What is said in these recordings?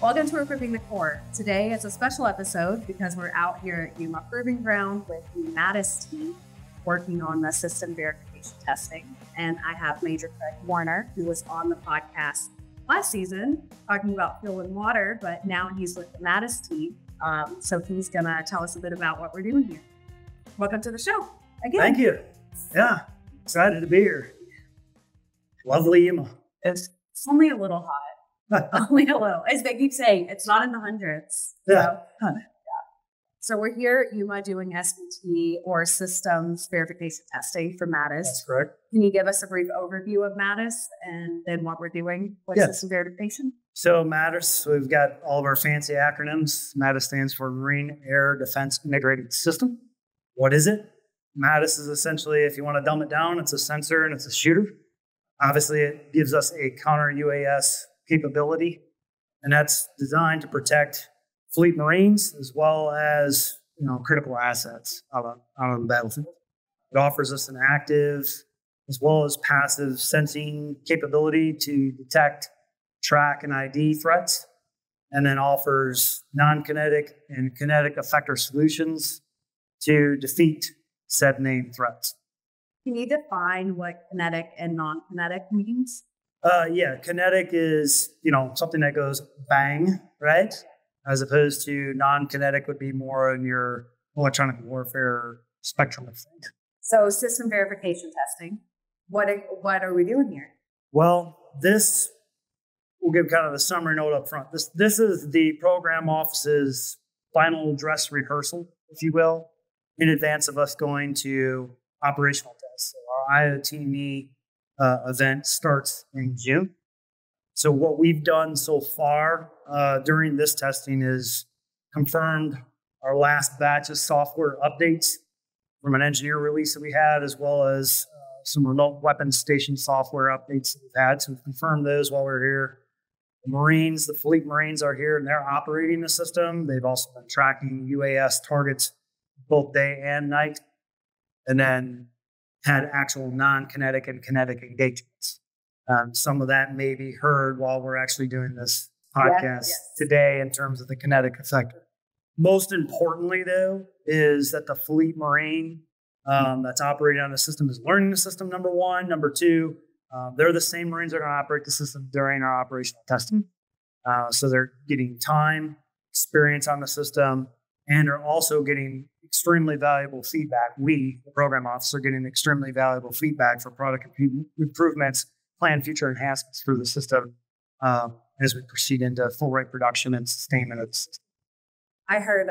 Welcome to Improving the Core. Today it's a special episode because we're out here at Yuma Proving Ground with the MADIS team working on the system verification testing. And I have Maj Craig Warner, who was on the podcast last season talking about fuel and water, but now he's with the MADIS team. So he's going to tell us a bit about what we're doing here. Welcome to the show again. Thank you. Yeah, excited to be here. Lovely Yuma. It's only a little hot. Only a little. As they keep saying, it's not in the hundreds. Yeah. So we're here at Yuma doing SVT or systems verification testing for MADIS. That's correct. Can you give us a brief overview of MADIS and then what we're doing with system verification? So MADIS, we've got all of our fancy acronyms. MADIS stands for Marine Air Defense Integrated System. What is it? MADIS is essentially, if you want to dumb it down, it's a sensor and it's a shooter. Obviously, it gives us a counter UAS capability, and that's designed to protect fleet Marines as well as critical assets out on the battlefield. It offers us an active as well as passive sensing capability to detect, track, and ID threats, and then offers non-kinetic and kinetic effector solutions to defeat said named threats. Can you define what kinetic and non-kinetic means? Kinetic is, something that goes bang, right? As opposed to non-kinetic would be more in your electronic warfare spectrum of things. So system verification testing, what are we doing here? Well, we'll give kind of the summary note up front. This is the program office's final dress rehearsal, if you will, in advance of us going to operational tests. So our IOT event starts in June. So what we've done so far during this testing is confirmed our last batch of software updates from an engineer release that we had, as well as some remote weapons station software updates that we've had. So we've confirmed those while we're here. The Marines, the fleet Marines are here and they're operating the system. They've also been tracking UAS targets both day and night, and then had actual non-kinetic and kinetic engagements. Some of that may be heard while we're actually doing this podcast today in terms of the kinetic effector. Most importantly, though, is that the fleet Marine that's operating on the system is learning the system, number one. Number two, they're the same Marines that are going to operate the system during our operational testing. So they're getting time, experience on the system, and are also getting extremely valuable feedback. We, the program officer, are getting extremely valuable feedback for product improvements, planned future enhancements through the system as we proceed into full rate production and sustainment of the system. I heard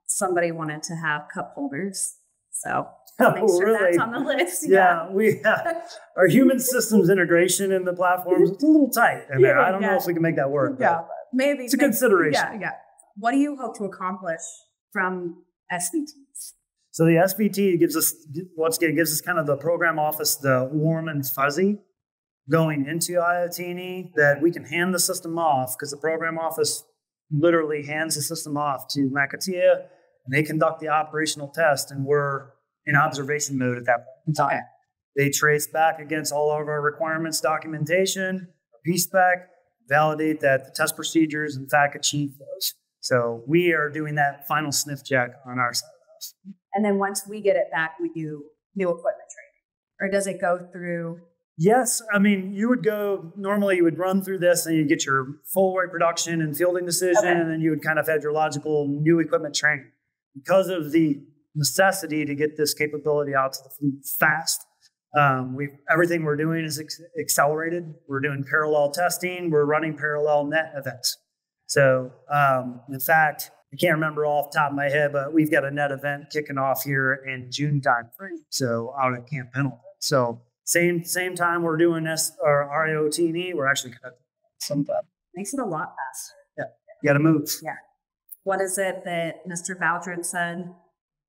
somebody wanted to have cup holders, so make sure that's on the list. Yeah, we our human systems integration in the platforms, it's a little tight in there. I don't know if we can make that work. Yeah, maybe it's a consideration. Yeah. What do you hope to accomplish from SVTs? So the SVT gives us kind of the program office the warm and fuzzy going into IOT&E that we can hand the system off, because the program office literally hands the system off to McAtea and they conduct the operational test, and we're in observation mode at that point in time. They trace back against all of our requirements, documentation, P-spec, validate that the test procedures in fact achieve those. So we are doing that final sniff check on our side of the house. And then once we get it back, we do new equipment training. Or does it go through? Yes. I mean, normally you would run through this and you get your full rate production and fielding decision, and then you would kind of have your logical new equipment training. Because of the necessity to get this capability out to the fleet fast, everything we're doing is accelerated. We're doing parallel testing. We're running parallel net events. So, in fact, I can't remember off the top of my head, but we've got a net event kicking off here in June timeframe. So out at Camp Pendleton. So same time we're doing this, or IOT&E, we're actually connected. Makes it a lot faster. Yeah, you got to move. Yeah. What is it that Mr. Valtrin said?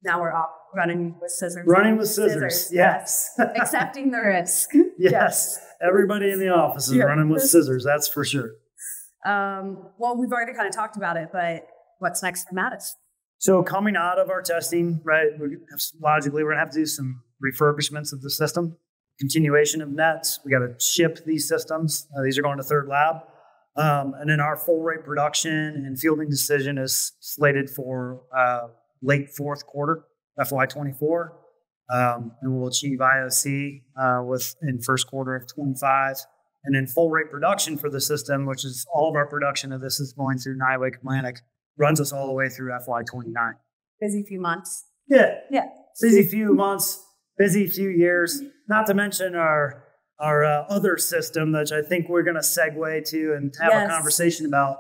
Now we're off running with scissors. Running with scissors. Yes. Accepting the risk. Yes. Everybody in the office is running with scissors. That's for sure. Well, we've already kind of talked about it, but what's next for MADIS? So coming out of our testing, right, logically, we're going to have to do some refurbishments of the system, continuation of nets. We got to ship these systems. These are going to third lab. And then our full rate production and fielding decision is slated for late fourth quarter, FY24. And we'll achieve IOC in first quarter of 25. And then full rate production for the system, which is all of our production of this is going through Nywake Atlantic, runs us all the way through FY29. Busy few months. Yeah. Yeah. Busy few months, busy few years. Not to mention our other system, which I think we're going to segue to and have a conversation about,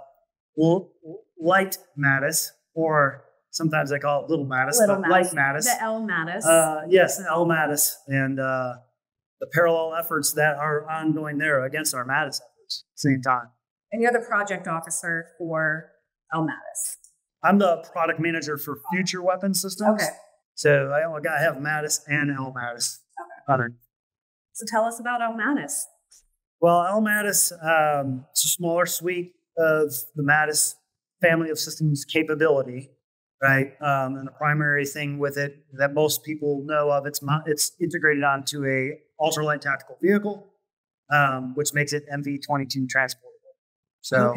light MADIS, or sometimes I call it little MADIS, light MADIS. The L MADIS. Yes, L MADIS, and the parallel efforts that are ongoing there against our MADIS efforts at the same time. And you're the project officer for L MADIS. I'm the product manager for future weapon systems. Okay. So I got to have MADIS and L MADIS. Okay. So tell us about L MADIS. Well, L MADIS, it's a smaller suite of the MADIS family of systems capability, right? And the primary thing with it that most people know of, it's integrated onto a ultralight tactical vehicle, which makes it MV-22 transportable. So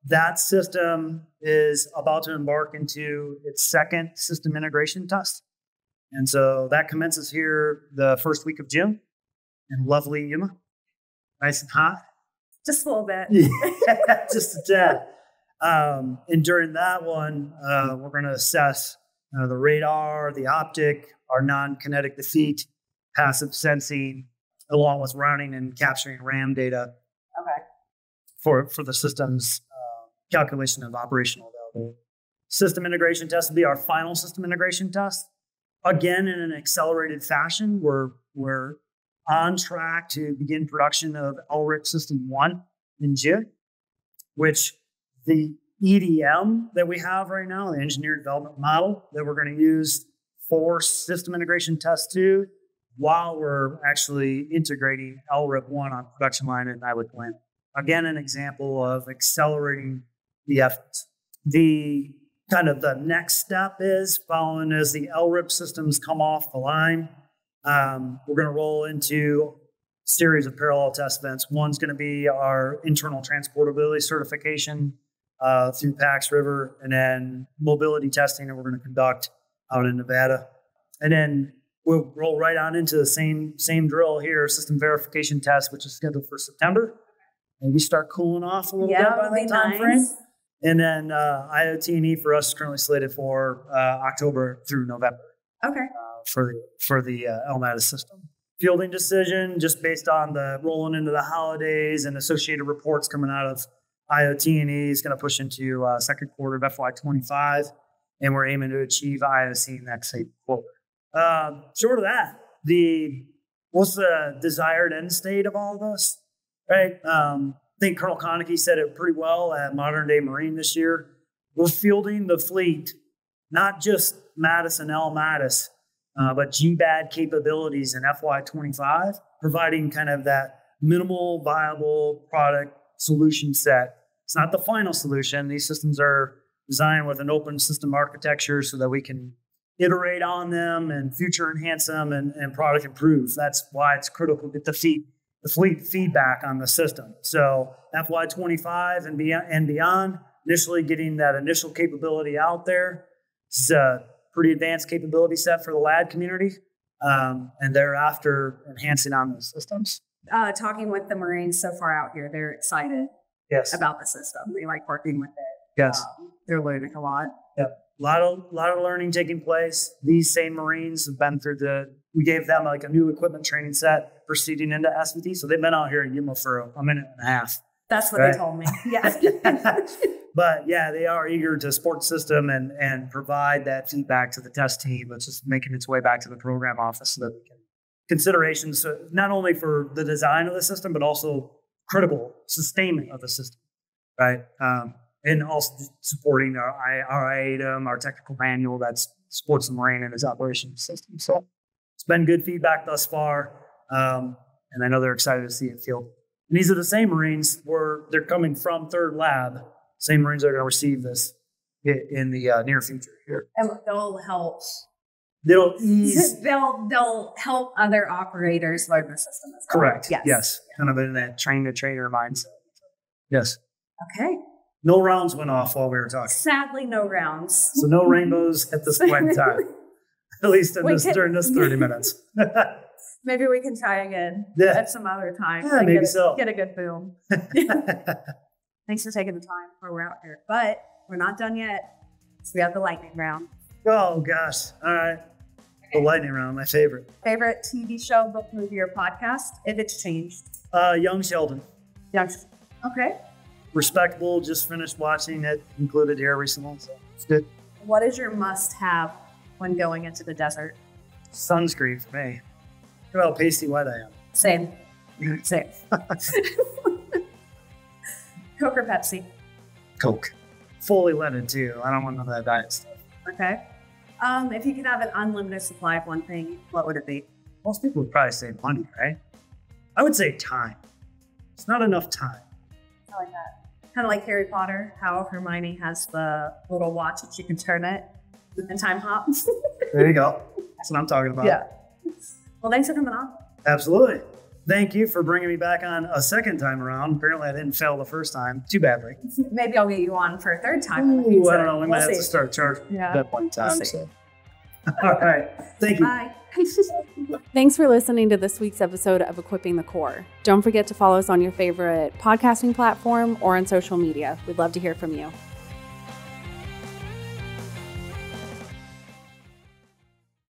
that system is about to embark into its second system integration test. And so that commences here the first week of June in lovely Yuma. Nice and hot. Just a little bit. Yeah, just a tad. And during that one, we're going to assess the radar, the optic, our non-kinetic defeat, passive sensing, along with running and capturing RAM data for the system's calculation of operational availability. System integration test will be our final system integration test. Again, in an accelerated fashion, we're on track to begin production of LRIP System 1 in June, which the EDM that we have right now, the engineer development model that we're going to use for system integration test 2, while we're actually integrating LRIP 1 on production line at Nywake Atlantic. Again, an example of accelerating the efforts. The kind of the next step is following as the LRIP systems come off the line. We're going to roll into a series of parallel test events. One's going to be our internal transportability certification through Pax River, and then mobility testing that we're going to conduct out in Nevada. And then we'll roll right on into the same drill here, system verification test, which is scheduled for September. Maybe start cooling off a little bit by that time frame. And then IoT&E for us is currently slated for October through November. Okay. For the LMADIS system. Fielding decision, just based on the rolling into the holidays and associated reports coming out of IoT&E, is going to push into second quarter of FY25, and we're aiming to achieve IOC next quarter. Short of that, what's the desired end state of all of this? Right? I think Colonel Konecki said it pretty well at Modern Day Marine this year. We're fielding the fleet, not just MADIS and LMADIS, but GBAD capabilities in FY25, providing kind of that minimal viable product solution set. It's not the final solution. These systems are designed with an open system architecture so that we can iterate on them and future enhance them and product improve. That's why it's critical to get the fleet feedback on the system. So FY25 and beyond, initially getting that initial capability out there. It's a pretty advanced capability set for the LAD community, and thereafter enhancing on those systems. Talking with the Marines so far out here, they're excited about the system. They like working with it. Yes. They're learning a lot. Yep. A lot of learning taking place. These same Marines have been through we gave them like a new equipment training set proceeding into SVT. So they've been out here in Yuma for a minute and a half. That's what they told me. Yeah. But yeah, they are eager to support the system and provide that feedback to the test team, which is making its way back to the program office so that we can considerations not only for the design of the system, but also critical sustainment of the system, right? And also supporting our item, our technical manual that supports the Marine and his operations system. So it's been good feedback thus far, and I know they're excited to see it field. And these are the same Marines they're coming from Third Lab. Same Marines are going to receive this in the near future here. And they'll help. They'll ease. They'll help other operators learn the system as well. Correct. Yes. Kind of in that train the trainer mindset. Yes. Okay. No rounds went off while we were talking. Sadly, no rounds. So no rainbows at this point in time. At least during this 30 minutes. Maybe we can try again at some other time. Yeah, maybe so. Get a good boom. Thanks for taking the time while we're out here. But we're not done yet. So we have the lightning round. Oh, gosh. All right. The lightning round, my favorite. Favorite TV show, book, movie, or podcast, if it's changed? Young Sheldon. Okay. Respectable. Just finished watching it. Included here recently. So it's good. What is your must-have when going into the desert? Sunscreen for me. Look how pasty white I am. Same. Coke or Pepsi? Coke. Fully leaded too. I don't want none of that diet stuff. Okay. If you could have an unlimited supply of one thing, what would it be? Most people would probably say money, right? I would say time. It's not enough time. I like that. Kind of like Harry Potter, how Hermione has the little watch that she can turn it and time hop. There you go. That's what I'm talking about. Yeah. Well, thanks for coming on. Absolutely. Thank you for bringing me back on a second time around. Apparently, I didn't fail the first time too badly. Maybe I'll get you on for a third time. Ooh, I don't know. We might have to start charging that one time. We'll so. All right. Thank you. Bye. Thanks for listening to this week's episode of Equipping the Core. Don't forget to follow us on your favorite podcasting platform or on social media. We'd love to hear from you.